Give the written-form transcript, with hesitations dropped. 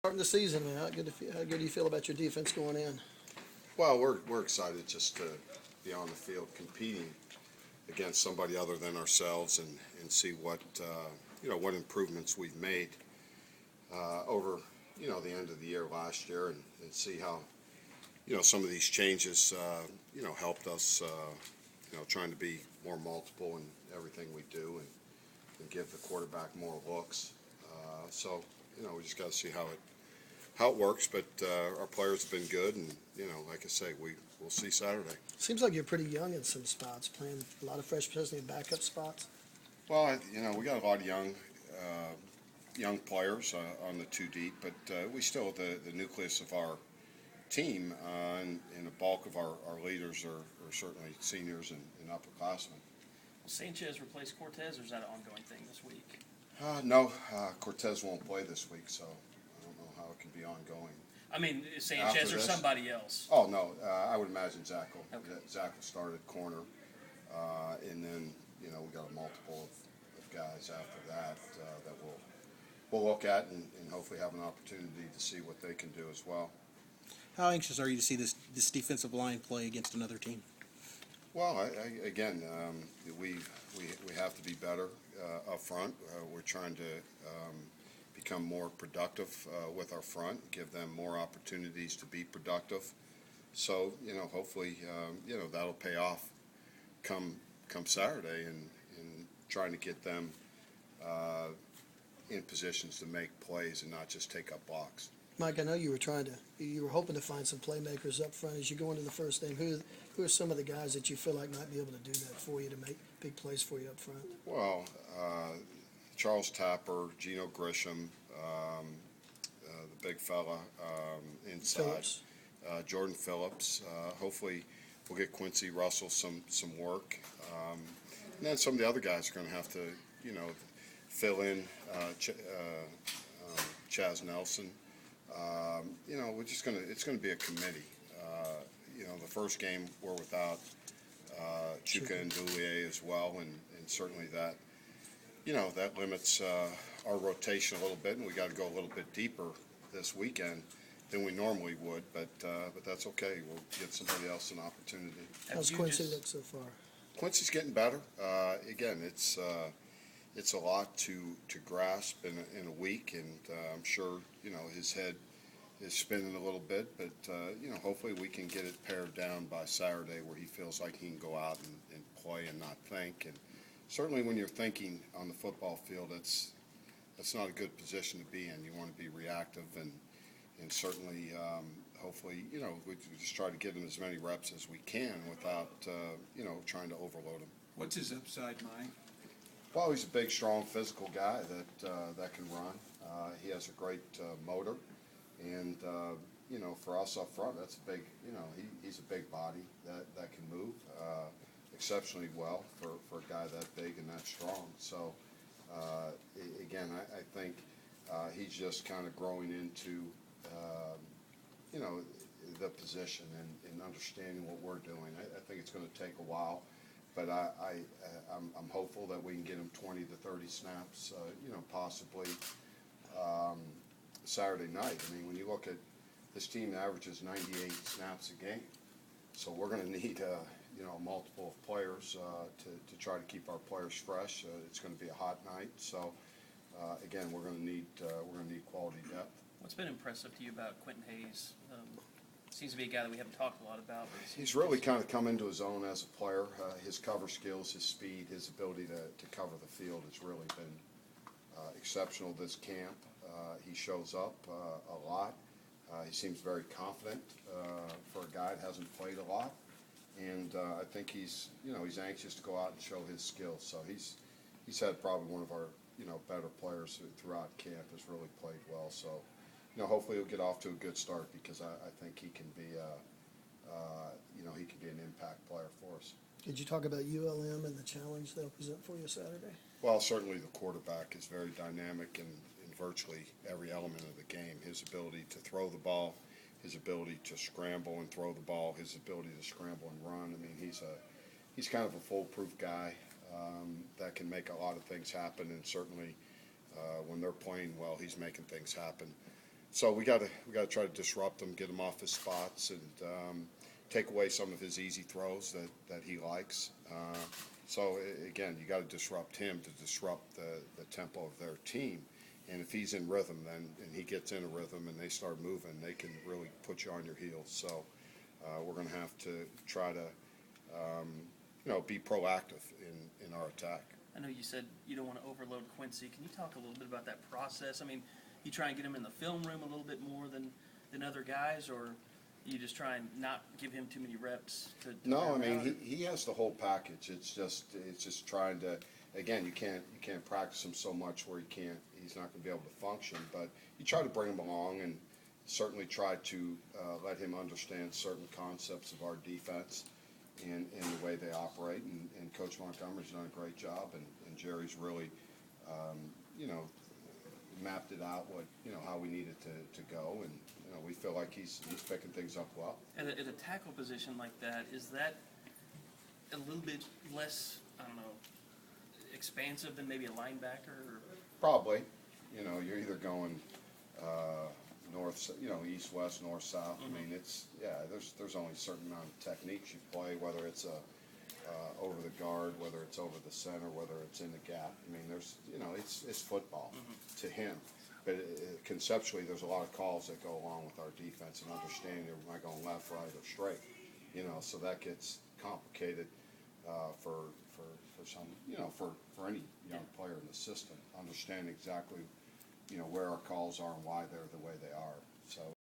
Starting the season, man. How good do you feel about your defense going in? Well, we're excited just to be on the field competing against somebody other than ourselves and see what what improvements we've made over the end of the year last year and see how some of these changes helped us trying to be more multiple in everything we do and give the quarterback more looks. So we just got to see how it works, but our players have been good, and like I say, we'll see Saturday. Seems like you're pretty young in some spots, playing a lot of fresh players in backup spots. Well, we got a lot of young players on the two deep, but we still the nucleus of our team and the bulk of our leaders are certainly seniors and upperclassmen. Will Sanchez replace Cortez, or is that an ongoing thing this week? No, Cortez won't play this week, so I don't know how it can be ongoing. I mean, Sanchez or somebody else? Oh, no, I would imagine Zach will start at corner, and then, we got a multiple of guys after that that we'll look at and hopefully have an opportunity to see what they can do as well. How anxious are you to see this defensive line play against another team? Well, again, we have to be better up front. We're trying to become more productive with our front, give them more opportunities to be productive. So, hopefully, that'll pay off come Saturday and trying to get them in positions to make plays and not just take up blocks. Mike, I know you were hoping to find some playmakers up front as you go into the first game. Who are some of the guys that you feel like might be able to do that for you, to make big plays for you up front? Well, Charles Tapper, Gino Grisham, the big fella inside, Phillips. Jordan Phillips. Hopefully, we'll get Quincy Russell some work, and then some of the other guys are going to have to, fill in. Chaz Nelson. It's going to be a committee. The first game we're without Chuka and Doulier as well, and certainly that limits our rotation a little bit, and we got to go a little bit deeper this weekend than we normally would, but that's okay. We'll get somebody else an opportunity. How's Quincy look so far? Quincy's getting better. Again, it's a lot to grasp in a week, and I'm sure his head is spinning a little bit, but hopefully we can get it pared down by Saturday where he feels like he can go out and play and not think. And certainly when you're thinking on the football field, that's not a good position to be in. You want to be reactive, and certainly hopefully we just try to get him as many reps as we can without trying to overload him. What's his upside, Mike? Well, he's a big, strong, physical guy that can run. He has a great motor, and for us up front, that's a big. He's a big body that can move exceptionally well for a guy that big and that strong. So again, I think he's just kind of growing into the position and understanding what we're doing. I think it's going to take a while. But I'm hopeful that we can get him 20 to 30 snaps, possibly Saturday night. I mean, when you look at this team, averages 98 snaps a game, so we're going to need multiple of players to try to keep our players fresh. It's going to be a hot night, so again, we're going to need quality depth. What's been impressive to you about Quentin Hayes? Seems to be a guy that we haven't talked a lot about. He's really kind of come into his own as a player. His cover skills, his speed, his ability to cover the field has really been exceptional this camp. He shows up a lot. He seems very confident for a guy that hasn't played a lot. And I think he's anxious to go out and show his skills. So he's had probably one of our better players throughout camp. Has really played well. So hopefully he'll get off to a good start, because I think he can be an impact player for us. Did you talk about ULM and the challenge they'll present for you Saturday? Well, certainly the quarterback is very dynamic in virtually every element of the game. His ability to throw the ball, his ability to scramble and throw the ball, his ability to scramble and run. I mean, he's kind of a foolproof guy that can make a lot of things happen, and certainly when they're playing well, he's making things happen. So we gotta try to disrupt him, get him off his spots, and take away some of his easy throws that he likes. Again, you got to disrupt him to disrupt the tempo of their team. And if he's in rhythm, then and he gets in a rhythm and they start moving, they can really put you on your heels. So we're going to have to try to be proactive in our attack. I know you said you don't want to overload Quincy. Can you talk a little bit about that process? I mean, you try and get him in the film room a little bit more than other guys, or you just try and not give him too many reps to No, I wear him mean out? he has the whole package. It's just trying to, again, you can't practice him so much where he's not going to be able to function. But you try to bring him along and certainly try to let him understand certain concepts of our defense and the way they operate. And Coach Montgomery's done a great job, and Jerry's really mapped it out how we need it to go, and we feel like he's picking things up well. At a tackle position like that, is that a little bit less, I don't know, expansive than maybe a linebacker? Or? Probably, you're either going north, east, west, north, south. Mm-hmm. I mean, there's only a certain amount of techniques you play, whether it's over the guard, whether it's over the center, whether it's in the gap. I mean, it's football to him. But conceptually, there's a lot of calls that go along with our defense and understanding, am I going left, right, or straight? So that gets complicated for some, for any young player in the system, understanding exactly, where our calls are and why they're the way they are. So